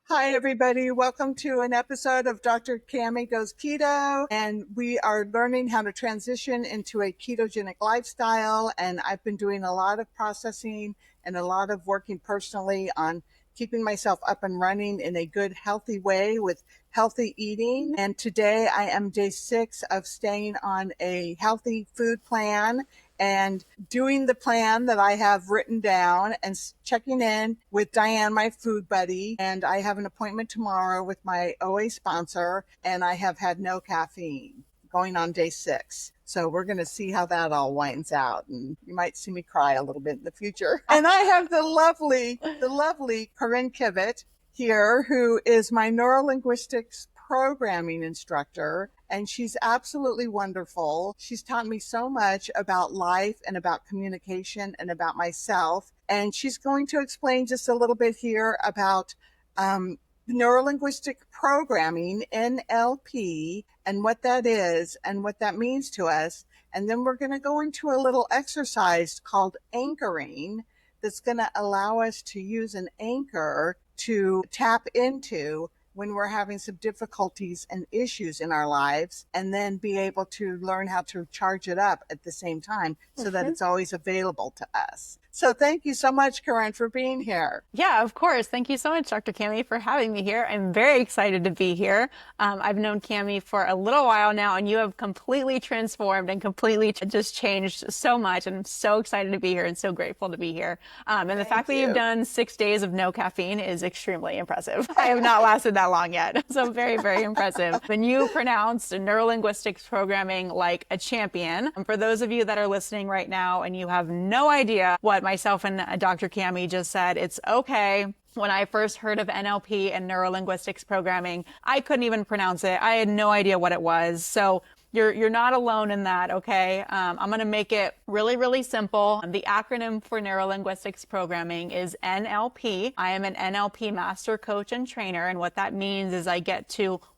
Hi, everybody. Welcome to an episode of Dr. Cammy Goes Keto. And we are learning how to transition into a ketogenic lifestyle. And I've been doing a lot of processing and a lot of working personally on keeping myself up and running in a good, healthy way with healthy eating. And today I am day 6 of staying on a healthy food plan and doing the plan that I have written down and checking in with Diane, my food buddy. And I have an appointment tomorrow with my OA sponsor, and I have had no caffeine going on day 6. So we're going to see how that all winds out. And you might see me cry a little bit in the future. And I have the lovely Corryn Kivett here, who is my Neuro-Linguistic Programming instructor, and she's absolutely wonderful. She's taught me so much about life and about communication and about myself, and she's going to explain just a little bit here about Neuro-Linguistic Programming, NLP, and what that is and what that means to us. And then we're going to go into a little exercise called anchoring that's going to allow us to use an anchor to tap into when we're having some difficulties and issues in our lives, and then be able to learn how to charge it up at the same time so that it's always available to us. So thank you so much, Corryn, for being here. Yeah, of course. Thank you so much, Dr. Cammy, for having me here. I'm very excited to be here. I've known Cammy for a little while now, and you have completely transformed and completely just changed so much. And I'm so excited to be here and so grateful to be here. And the fact that you've done 6 days of no caffeine is extremely impressive. I have not lasted that long yet. So very, very impressive. And you pronounced Neuro-Linguistic Programming like a champion. And for those of you that are listening right now and you have no idea what myself and Dr. Cammy just said, it's okay. When I first heard of NLP and Neuro-Linguistics Programming, I couldn't even pronounce it. I had no idea what it was. So you're not alone in that, okay? I'm going to make it really, really simple. The acronym for Neuro-Linguistics Programming is NLP. I am an NLP master coach and trainer, and what that means is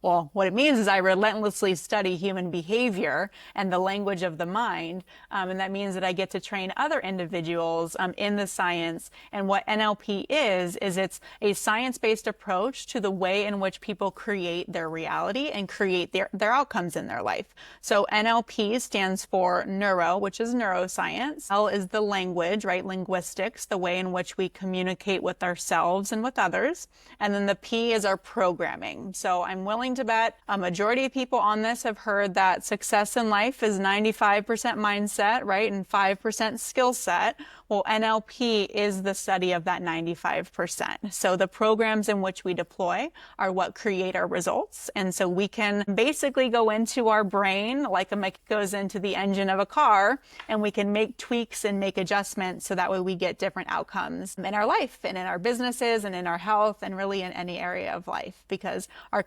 what it means is I relentlessly study human behavior and the language of the mind, and that means that I get to train other individuals in the science. And what NLP is it's a science-based approach to the way in which people create their reality and create their outcomes in their life. So NLP stands for neuro, which is neuroscience. L is the language, right? Linguistics, the way in which we communicate with ourselves and with others. And then the P is our programming. So I'm willing to bet a majority of people on this have heard that success in life is 95% mindset, right? And 5% skill set. Well, NLP is the study of that 95%. So the programs in which we deploy are what create our results. And so we can basically go into our brain like a mechanic goes into the engine of a car, and we can make tweaks and make adjustments so that way we get different outcomes in our life and in our businesses and in our health and really in any area of life, because our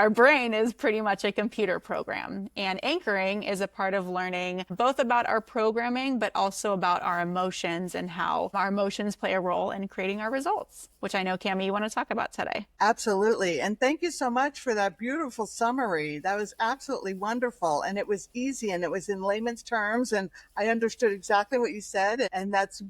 brain is pretty much a computer program. And anchoring is a part of learning both about our programming, but also about our emotions and how our emotions play a role in creating our results, which I know, Cammy, you want to talk about today. Absolutely. And thank you so much for that beautiful summary. That was absolutely wonderful. And it was easy, and it was in layman's terms, and I understood exactly what you said. And that's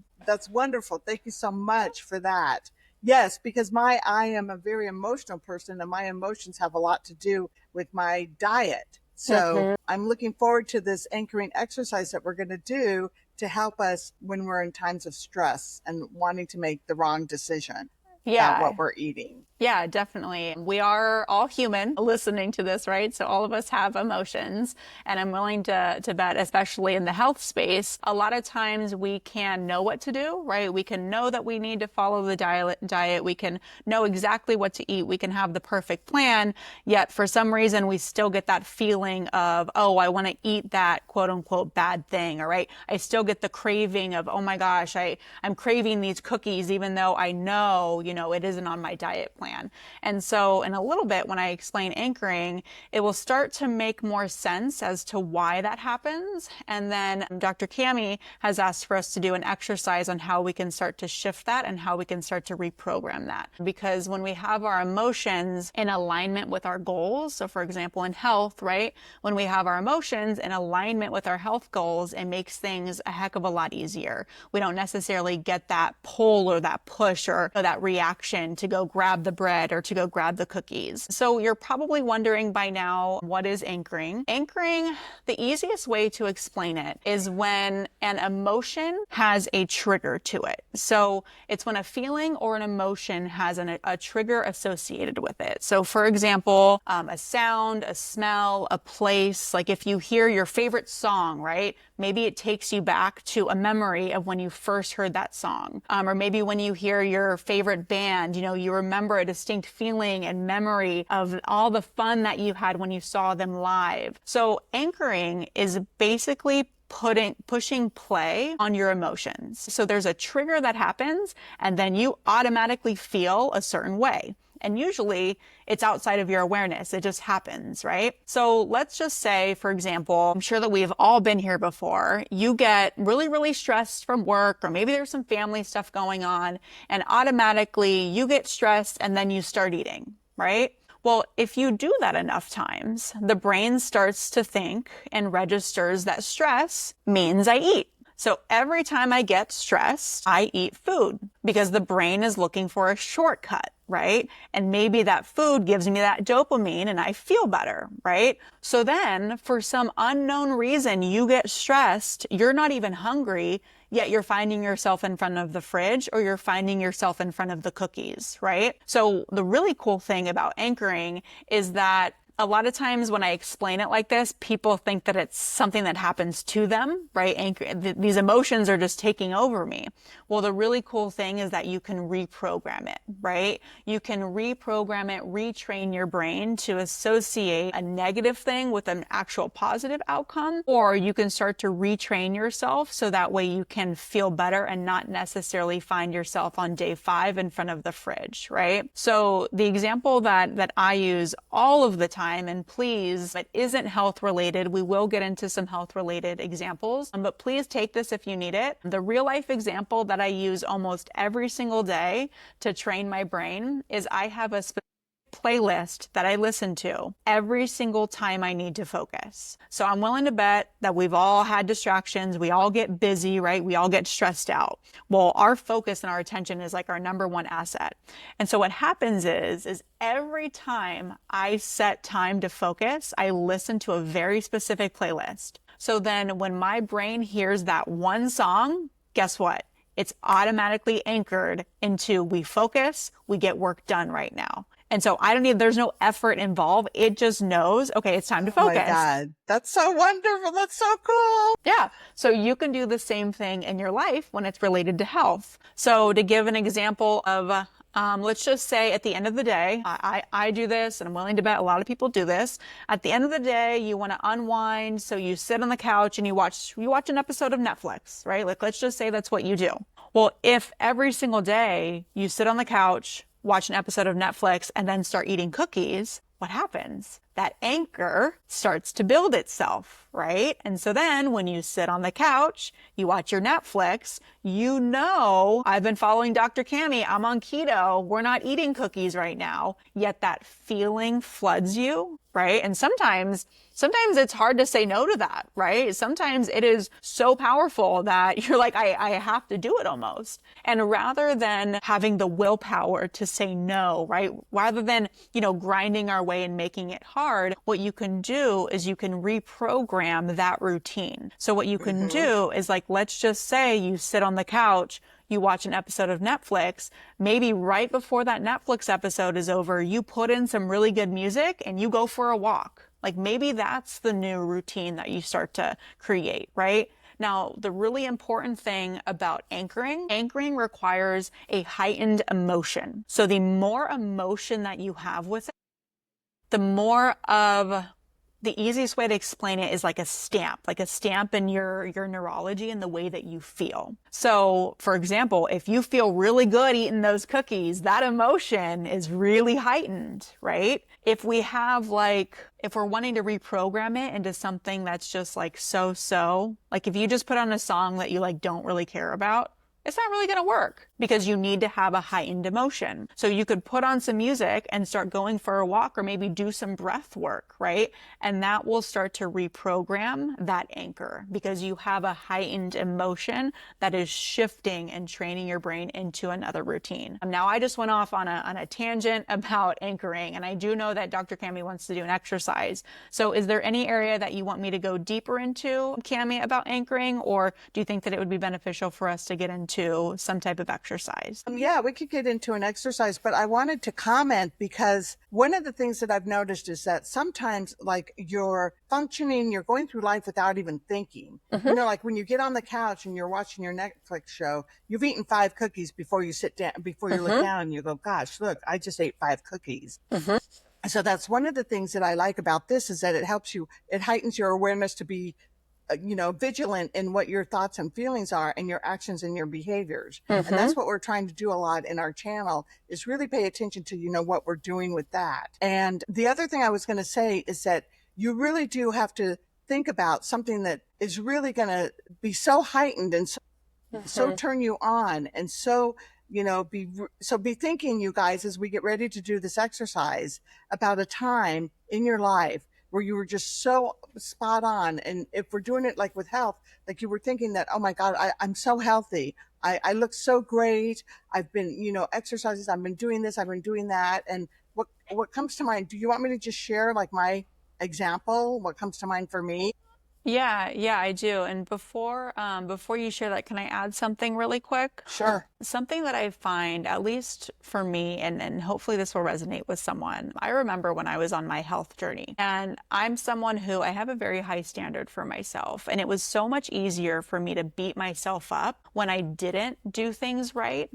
wonderful. Thank you so much for that. Yes, because I am a very emotional person, and my emotions have a lot to do with my diet. So I'm looking forward to this anchoring exercise that we're going to do to help us when we're in times of stress and wanting to make the wrong decision about what we're eating. Yeah, definitely. We are all human listening to this, right? So all of us have emotions, and I'm willing to bet, especially in the health space, a lot of times we can know what to do, right? We can know that we need to follow the diet. We can know exactly what to eat. We can have the perfect plan, yet for some reason we still get that feeling of, oh, I want to eat that quote unquote bad thing, all right? I still get the craving of, oh my gosh, I'm craving these cookies, even though I know, it isn't on my diet plan. And so in a little bit, when I explain anchoring, it will start to make more sense as to why that happens. And then Dr. Cammy has asked for us to do an exercise on how we can start to shift that and how we can start to reprogram that. Because when we have our emotions in alignment with our goals, so for example, in health, right? When we have our emotions in alignment with our health goals, it makes things a heck of a lot easier. We don't necessarily get that pull or that push or that reaction to go grab the bread or to go grab the cookies. So you're probably wondering by now, what is anchoring? Anchoring, the easiest way to explain it is when an emotion has a trigger to it. So it's when a feeling or an emotion has a trigger associated with it. So for example, a sound, a smell, a place, like if you hear your favorite song, right? Maybe it takes you back to a memory of when you first heard that song. Or maybe when you hear your favorite band, you remember a distinct feeling and memory of all the fun that you had when you saw them live. So anchoring is basically pushing play on your emotions. So there's a trigger that happens and then you automatically feel a certain way. And usually it's outside of your awareness. It just happens, right? So let's just say, for example, I'm sure that we've all been here before. You get really, really stressed from work, or maybe there's some family stuff going on, and automatically you get stressed and then you start eating, right? Well, if you do that enough times, the brain starts to think and registers that stress means I eat. So every time I get stressed, I eat food because the brain is looking for a shortcut, right? And maybe that food gives me that dopamine and I feel better, right? So then for some unknown reason, you get stressed, you're not even hungry, yet you're finding yourself in front of the fridge or you're finding yourself in front of the cookies, right? So the really cool thing about anchoring is that a lot of times when I explain it like this, people think that it's something that happens to them, right? These emotions are just taking over me. Well, the really cool thing is that you can reprogram it, right? You can reprogram it, retrain your brain to associate a negative thing with an actual positive outcome, or you can start to retrain yourself so that way you can feel better and not necessarily find yourself on day 5 in front of the fridge, right? So the example that I use all of the time, and please, it isn't health related. We will get into some health related examples, but please take this if you need it. The real life example that I use almost every single day to train my brain is I have a specific playlist that I listen to every single time I need to focus. So I'm willing to bet that we've all had distractions. We all get busy, right? We all get stressed out. Well, our focus and our attention is like our number one asset. And so what happens is every time I set time to focus, I listen to a very specific playlist. So then when my brain hears that one song, guess what? It's automatically anchored into we focus, we get work done right now. And so there's no effort involved. It just knows, okay, it's time to focus. Oh my God. That's so wonderful. That's so cool. Yeah. So you can do the same thing in your life when it's related to health. So to give an example of, let's just say at the end of the day, I do this and I'm willing to bet a lot of people do this. At the end of the day, you want to unwind. So you sit on the couch and you watch an episode of Netflix, right? Like, let's just say that's what you do. Well, if every single day you sit on the couch, watch an episode of Netflix, and then start eating cookies, what happens? That anchor starts to build itself, right? And so then when you sit on the couch, you watch your Netflix, I've been following Dr. Cammy, I'm on keto, we're not eating cookies right now, yet that feeling floods you, right? And sometimes it's hard to say no to that, right? Sometimes it is so powerful that you're like, I have to do it almost. And rather than having the willpower to say no, right? Rather than, grinding our way and making it hard, what you can do is you can reprogram that routine. So what you can do is, like, let's just say you sit on the couch, you watch an episode of Netflix, maybe right before that Netflix episode is over, you put in some really good music and you go for a walk. Like, maybe that's the new routine that you start to create, right? Now, the really important thing about anchoring requires a heightened emotion. So the more emotion that you have with it, the more of The easiest way to explain it is like a stamp in your neurology and the way that you feel. So, for example, if you feel really good eating those cookies, that emotion is really heightened, right? If we're wanting to reprogram it into something that's just like so, like if you just put on a song that you like don't really care about, it's not really going to work because you need to have a heightened emotion. So you could put on some music and start going for a walk or maybe do some breath work, right? And that will start to reprogram that anchor because you have a heightened emotion that is shifting and training your brain into another routine. Now, I just went off on a tangent about anchoring, and I do know that Dr. Cammy wants to do an exercise. So is there any area that you want me to go deeper into, Cammy, about anchoring, or do you think that it would be beneficial for us to get into some type of exercise? Yeah, we could get into an exercise, but I wanted to comment because one of the things that I've noticed is that sometimes like you're functioning, you're going through life without even thinking. Mm-hmm. You know, like when you get on the couch and you're watching your Netflix show, you've eaten 5 cookies before you sit down, before you look down and you go, gosh, look, I just ate 5 cookies. So that's one of the things that I like about this is that it helps you, it heightens your awareness to be vigilant in what your thoughts and feelings are and your actions and your behaviors. And that's what we're trying to do a lot in our channel is really pay attention to, what we're doing with that. And the other thing I was going to say is that you really do have to think about something that is really going to be so heightened and so turn you on and so be thinking, you guys, as we get ready to do this exercise, about a time in your life where you were just so spot on. And if we're doing it like with health, like you were thinking that, oh my God, I'm so healthy. I look so great. I've been, exercises. I've been doing this. I've been doing that. And what comes to mind? Do you want me to just share like my example? What comes to mind for me? Yeah, I do. And before you share that, can I add something really quick? Sure. Something that I find, at least for me, and hopefully this will resonate with someone. I remember when I was on my health journey, and I'm someone who I have a very high standard for myself. And it was so much easier for me to beat myself up when I didn't do things right,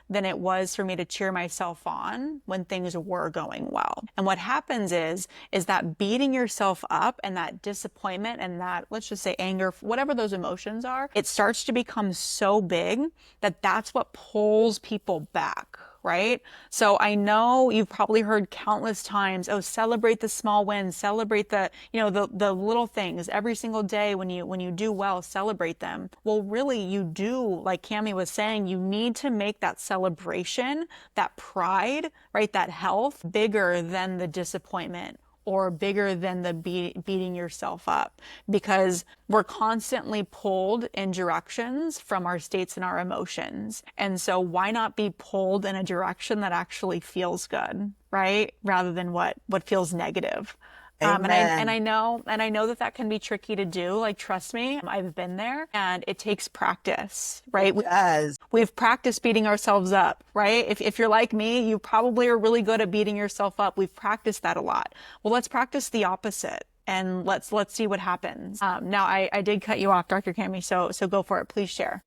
than it was for me to cheer myself on when things were going well. And what happens is that beating yourself up and that disappointment and that, let's just say anger, whatever those emotions are, it starts to become so big that that's what pulls people back. Right? So I know you've probably heard countless times, oh, celebrate the small wins, celebrate the little things every single day when you do well, celebrate them. Well, really you do, like Cammy was saying, you need to make that celebration, that pride, right? That health bigger than the disappointment or bigger than the beating yourself up, because we're constantly pulled in directions from our states and our emotions. And so why not be pulled in a direction that actually feels good, right? Rather than what feels negative. And I know that can be tricky to do. Like, trust me, I've been there, and it takes practice, right? It does. We've practiced beating ourselves up, right? If you're like me, you probably are really good at beating yourself up. We've practiced that a lot. Well, let's practice the opposite, and let's see what happens. Now, I did cut you off, Dr. Cammy, so go for it. Please share.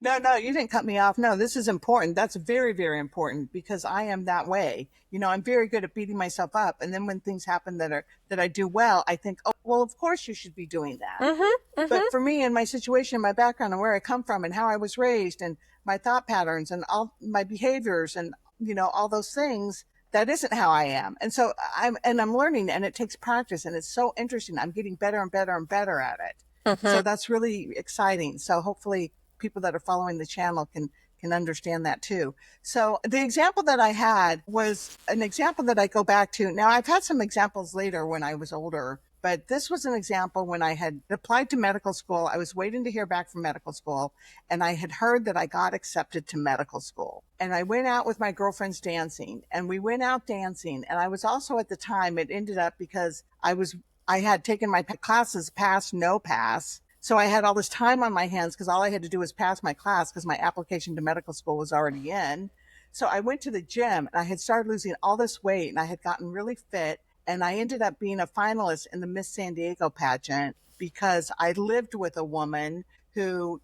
No, you didn't cut me off. No, this is important. That's very, very important because I am that way. I'm very good at beating myself up. And then when things happen that I do well, I think, oh, well, of course you should be doing that. But for me and my situation, my background and where I come from and how I was raised and my thought patterns and all my behaviors and, all those things, that isn't how I am. And so I'm learning, and it takes practice, and it's so interesting. I'm getting better and better and better at it. So that's really exciting. So hopefully people that are following the channel can understand that too. So the example that I had was an example that I go back to. Now, I've had some examples later when I was older, but this was an example when I had applied to medical school. I was waiting to hear back from medical school, and I had heard that I got accepted to medical school. And I went out with my girlfriends dancing, and we went out dancing. And I was also, at the time, it ended up because I had taken my classes pass, no pass. So I had all this time on my hands because all I had to do was pass my class because my application to medical school was already in. So I went to the gym, and I had started losing all this weight, and I had gotten really fit. And I ended up being a finalist in the Miss San Diego pageant because I lived with a woman who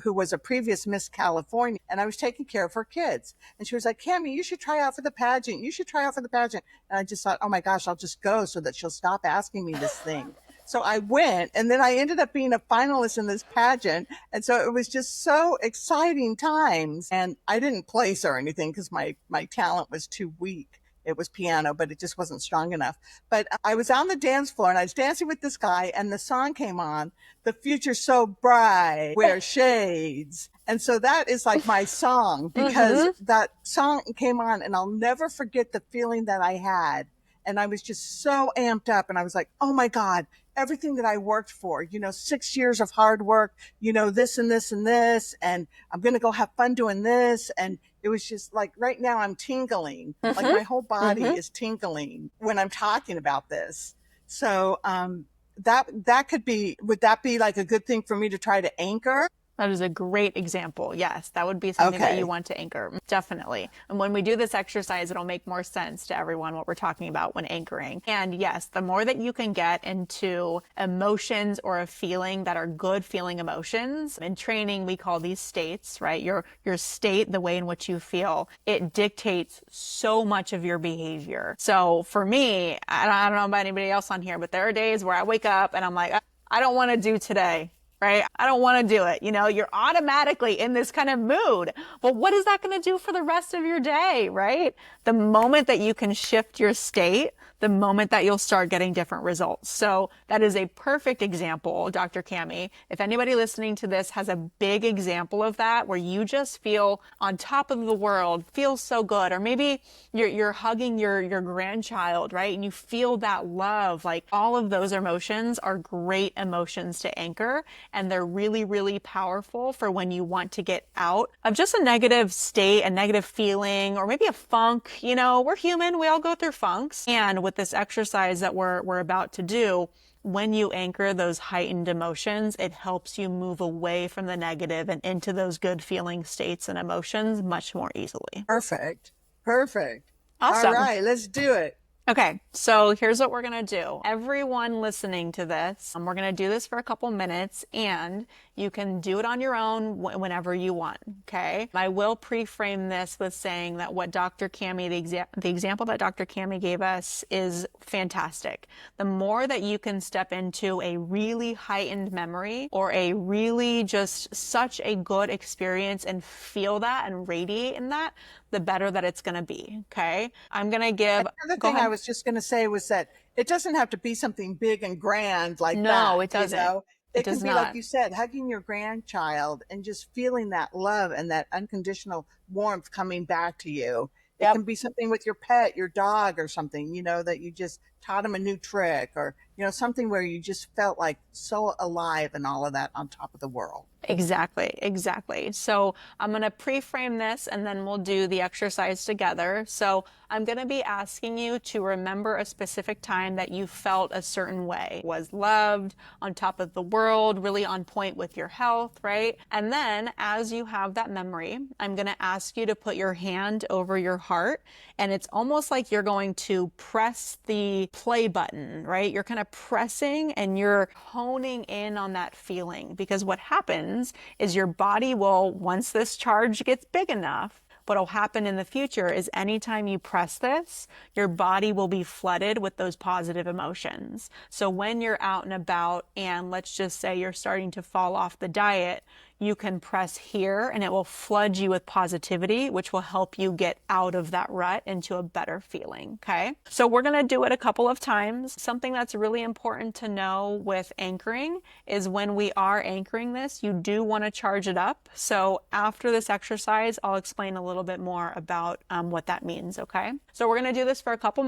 was a previous Miss California, and I was taking care of her kids. And she was like, Cammy, you should try out for the pageant. You should try out for the pageant. And I just thought, oh my gosh, I'll just go so that she'll stop asking me this thing. So I went, and then I ended up being a finalist in this pageant. And so it was just so exciting times. And I didn't place or anything because my talent was too weak. It was piano, but it just wasn't strong enough. But I was on the dance floor and I was dancing with this guy, and the song came on, The Future's So Bright, Wear Shades. And so that is like my song, because that song came on, and I'll never forget the feeling that I had. And I was just so amped up, and I was like, oh my God, everything that I worked for, 6 years of hard work, this and this and this, and I'm going to go have fun doing this. And it was just like, right now I'm tingling, like my whole body is tingling when I'm talking about this. So, that could be, would that be like a good thing for me to try to anchor? That is a great example. Yes, that would be something that you want to anchor. Definitely. And when we do this exercise, it'll make more sense to everyone what we're talking about when anchoring. And yes, the more that you can get into emotions or a feeling that are good feeling emotions, in training, we call these states, right? Your state, the way in which you feel, it dictates so much of your behavior. So for me, I don't know about anybody else on here, but there are days where I wake up and I'm like, I don't want to do today. Right? I don't want to do it. You're automatically in this kind of mood. But what is that going to do for the rest of your day, right? The moment that you can shift your state, the moment that you'll start getting different results. So that is a perfect example, Dr. Cammy. If anybody listening to this has a big example of that, where you just feel on top of the world, feels so good, or maybe you're hugging your grandchild, right? And you feel that love, like all of those emotions are great emotions to anchor. And they're really, really powerful for when you want to get out of just a negative state, a negative feeling, or maybe a funk. We're human. We all go through funks. And with this exercise that we're about to do, when you anchor those heightened emotions, it helps you move away from the negative and into those good feeling states and emotions much more easily. Perfect. Awesome. All right, let's do it. Okay, so here's what we're going to do. Everyone listening to this, we're going to do this for a couple minutes, and you can do it on your own whenever you want, okay? I will pre-frame this with saying that what Dr. Cammy, the example that Dr. Cammy gave us is fantastic. The more that you can step into a really heightened memory or a really just such a good experience and feel that and radiate in that, the better that it's going to be, okay? I'm going to give... Another thing I was just going to say was that it doesn't have to be something big and grand like that. No, it doesn't. It can be, like you said, hugging your grandchild and just feeling that love and that unconditional warmth coming back to you. It can be something with your pet, your dog or something, that you just taught them a new trick, or, something where you just felt like so alive and all of that on top of the world. Exactly. So I'm going to pre-frame this, and then we'll do the exercise together. So I'm going to be asking you to remember a specific time that you felt a certain way, was loved, on top of the world, really on point with your health, right? And then as you have that memory, I'm going to ask you to put your hand over your heart, and it's almost like you're going to press the play button, right? You're kind of pressing and you're honing in on that feeling, because what happens is your body will, once this charge gets big enough, what'll happen in the future is anytime you press this, your body will be flooded with those positive emotions. So when you're out and about, and let's just say you're starting to fall off the diet, you can press here and it will flood you with positivity, which will help you get out of that rut into a better feeling, okay? So we're gonna do it a couple of times. Something that's really important to know with anchoring is when we are anchoring this, you do wanna charge it up. So after this exercise, I'll explain a little bit more about what that means, okay? So we're gonna do this for a couple.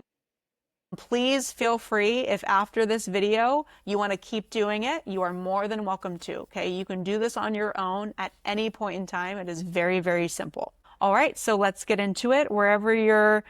Please feel free, if after this video you want to keep doing it, you are more than welcome to, okay? You can do this on your own at any point in time. It is very, very simple. All right, so let's get into it. Wherever you're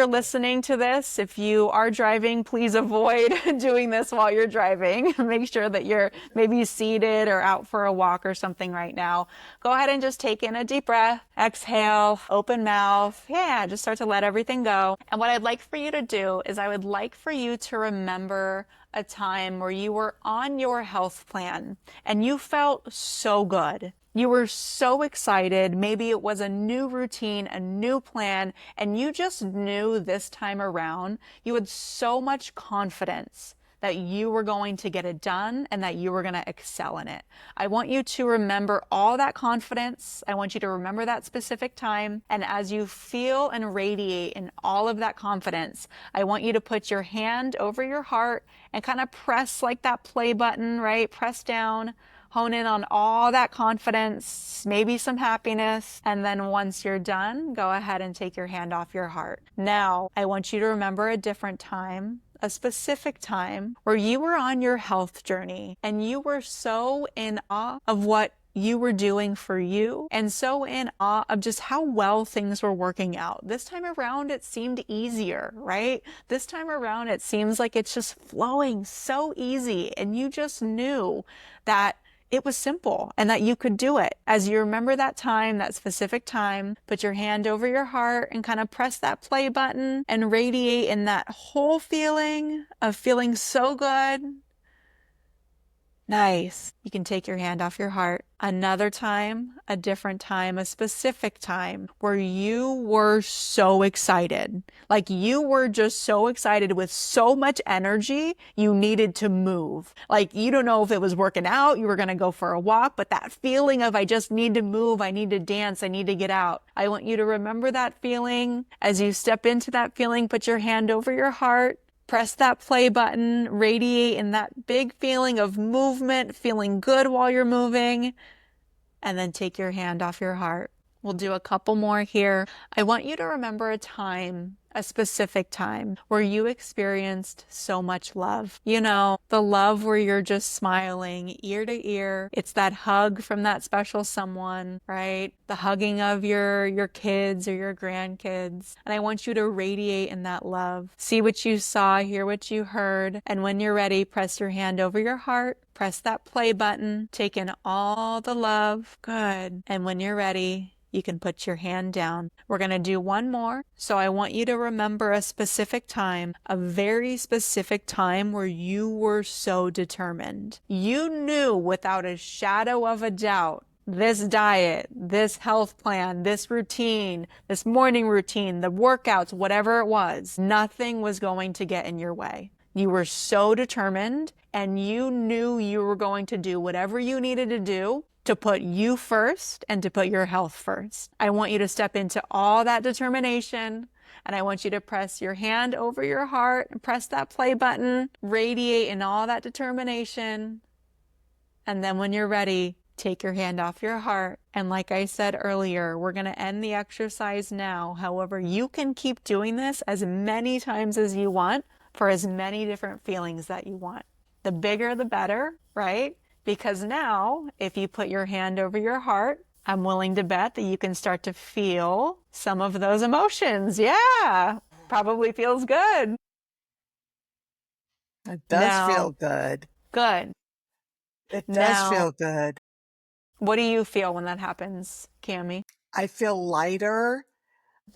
listening to this, if you are driving, please avoid doing this while you're driving. Make sure that you're maybe seated or out for a walk or something right now. Go ahead and just take in a deep breath, exhale, open mouth. Yeah, just start to let everything go. And what I'd like for you to do is I would like for you to remember a time where you were on your health plan and you felt so good. You were so excited. Maybe it was a new routine, a new plan, and you just knew this time around you had so much confidence that you were going to get it done and that you were going to excel in it. I want you to remember all that confidence. I want you to remember that specific time. And as you feel and radiate in all of that confidence, I want you to put your hand over your heart and kind of press like that play button, right? Press down. Hone in on all that confidence, maybe some happiness, and then once you're done, go ahead and take your hand off your heart. Now, I want you to remember a different time, a specific time where you were on your health journey and you were so in awe of what you were doing for you and so in awe of just how well things were working out. This time around, it seemed easier, right? This time around, it seems like it's just flowing so easy and you just knew that it was simple and that you could do it. As you remember that time, that specific time, put your hand over your heart and kind of press that play button and radiate in that whole feeling of feeling so good. Nice. You can take your hand off your heart. Another time, a different time, a specific time where you were so excited. Like you were just so excited with so much energy, you needed to move. Like you don't know if it was working out, you were going to go for a walk, but that feeling of I just need to move, I need to dance, I need to get out. I want you to remember that feeling. As you step into that feeling, put your hand over your heart. Press that play button, radiate in that big feeling of movement, feeling good while you're moving, and then take your hand off your heart. We'll do a couple more here. I want you to remember a time, a specific time, where you experienced so much love. You know, the love where you're just smiling ear to ear. It's that hug from that special someone, right? The hugging of your kids or your grandkids. And I want you to radiate in that love. See what you saw, hear what you heard. And when you're ready, press your hand over your heart. Press that play button. Take in all the love. Good. And when you're ready, you can put your hand down. We're going to do one more. So I want you to remember a specific time, a very specific time where you were so determined. You knew without a shadow of a doubt this diet, this health plan, this routine, this morning routine, the workouts, whatever it was, nothing was going to get in your way. You were so determined and you knew you were going to do whatever you needed to do to put you first and to put your health first. I want you to step into all that determination and I want you to press your hand over your heart and press that play button, radiate in all that determination. And then when you're ready, take your hand off your heart. And like I said earlier, we're going to end the exercise now. However, you can keep doing this as many times as you want for as many different feelings that you want. The bigger, the better, right? Because now, if you put your hand over your heart, I'm willing to bet that you can start to feel some of those emotions. Yeah, probably feels good. It does feel good. Good. It does feel good. What do you feel when that happens, Cammy? I feel lighter.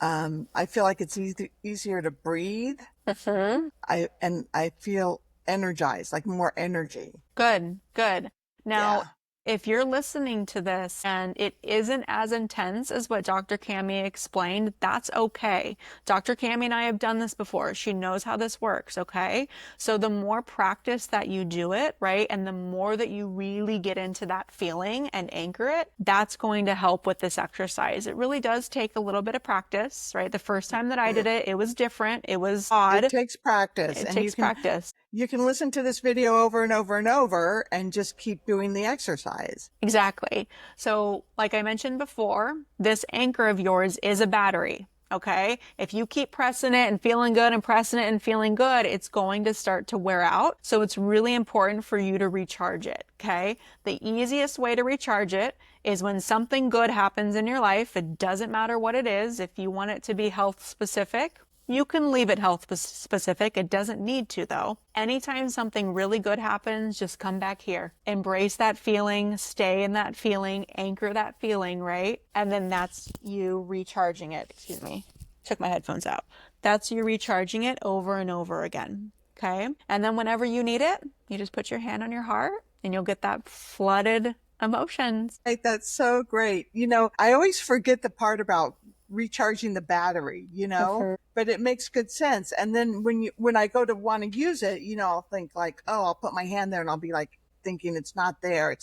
I feel like it's easier to breathe. Mm-hmm. I feel energized, like more energy. Good, good. Now, if you're listening to this and it isn't as intense as what Dr. Cammy explained, that's okay. Dr. Cammy and I have done this before. She knows how this works, okay? So the more practice that you do it, right, and the more that you really get into that feeling and anchor it, that's going to help with this exercise. It really does take a little bit of practice, right? The first time that I did it, it was different. It was odd. It takes practice. It takes practice. You can listen to this video over and over and over and just keep doing the exercise. Exactly. So like I mentioned before, this anchor of yours is a battery. Okay. If you keep pressing it and feeling good and pressing it and feeling good, it's going to start to wear out. So it's really important for you to recharge it. Okay. The easiest way to recharge it is when something good happens in your life. It doesn't matter what it is. If you want it to be health specific, you can leave it health specific. It doesn't need to, though. Anytime something really good happens, just come back here. Embrace that feeling, stay in that feeling, anchor that feeling, right? And then that's you recharging it. Excuse me. Took my headphones out. That's you recharging it over and over again. Okay? And then whenever you need it, you just put your hand on your heart and you'll get that flooded emotions. Right, that's so great. I always forget the part about recharging the battery, but it makes good sense. And then when I go to want to use it, I'll think like, oh, I'll put my hand there and I'll be like thinking it's not there.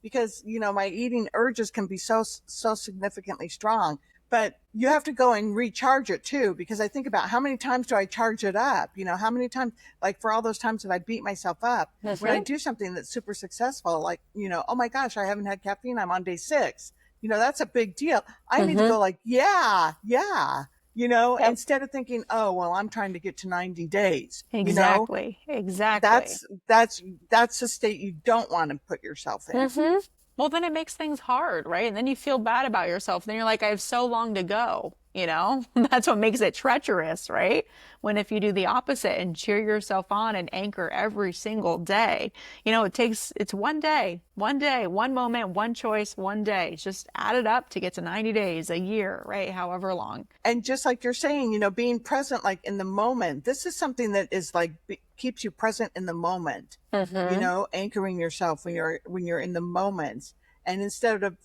Because my eating urges can be so significantly strong. But you have to go and recharge it too, because I think about how many times do I charge it up? How many times, like for all those times that I beat myself up, when I do something that's super successful, like, oh my gosh, I haven't had caffeine. I'm on day 6. That's a big deal. I need to go like, yeah, instead of thinking, oh, well, I'm trying to get to 90 days. Exactly. That's the state you don't want to put yourself in. Well, then it makes things hard, right? And then you feel bad about yourself. Then you're like, I have so long to go, That's what makes it treacherous, right? When if you do the opposite and cheer yourself on and anchor every single day, it's one day, one moment, one choice, one day. Just add it up to get to 90 days, a year, right? However long. And just like you're saying, being present, like in the moment, this is something that is like, keeps you present in the moment, anchoring yourself when you're in the moment. And instead of,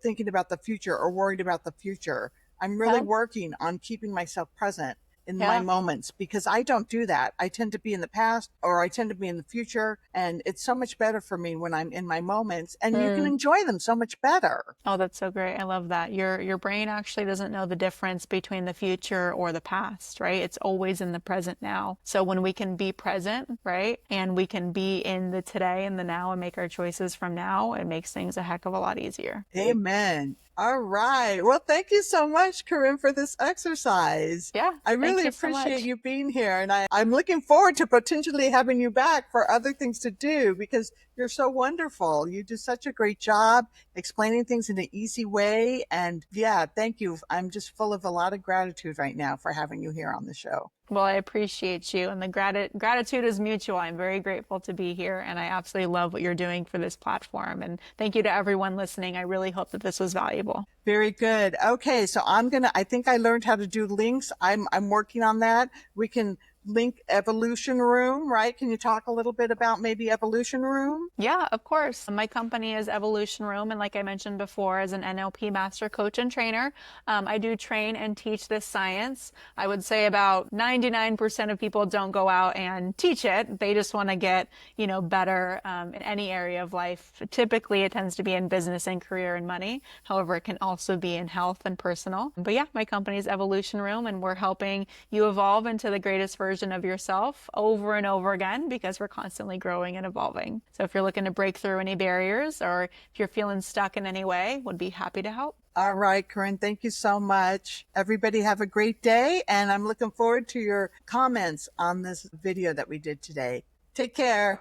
thinking about the future or worried about the future, I'm really working on keeping myself present in my moments, because I don't do that. I tend to be in the past or I tend to be in the future. And it's so much better for me when I'm in my moments, and you can enjoy them so much better. Oh, that's so great. I love that. Your brain actually doesn't know the difference between the future or the past, right? It's always in the present now. So when we can be present, right? And we can be in the today and the now and make our choices from now, it makes things a heck of a lot easier. Amen. All right. Well, thank you so much, Corryn, for this exercise. Yeah. I really appreciate you being here. And I'm looking forward to potentially having you back for other things to do, because you're so wonderful. You do such a great job explaining things in an easy way. And yeah, thank you. I'm just full of a lot of gratitude right now for having you here on the show. Well, I appreciate you, and the gratitude is mutual. I'm very grateful to be here, and I absolutely love what you're doing for this platform. And thank you to everyone listening. I really hope that this was valuable. Very good. Okay, so I think I learned how to do links. I'm working on that. We can link Evolution Room, right? Can you talk a little bit about maybe Evolution Room? Yeah, of course. My company is Evolution Room, and like I mentioned before, as an NLP master coach and trainer, I do train and teach this science. I would say about 99% of people don't go out and teach it. They just want to get, better in any area of life. Typically, it tends to be in business and career and money. However, it can also be in health and personal. But yeah, my company is Evolution Room, and we're helping you evolve into the greatest version of yourself over and over again, because we're constantly growing and evolving. So if you're looking to break through any barriers, or if you're feeling stuck in any way, would be happy to help. All right, Corryn, thank you so much. Everybody have a great day, and I'm looking forward to your comments on this video that we did today. Take care.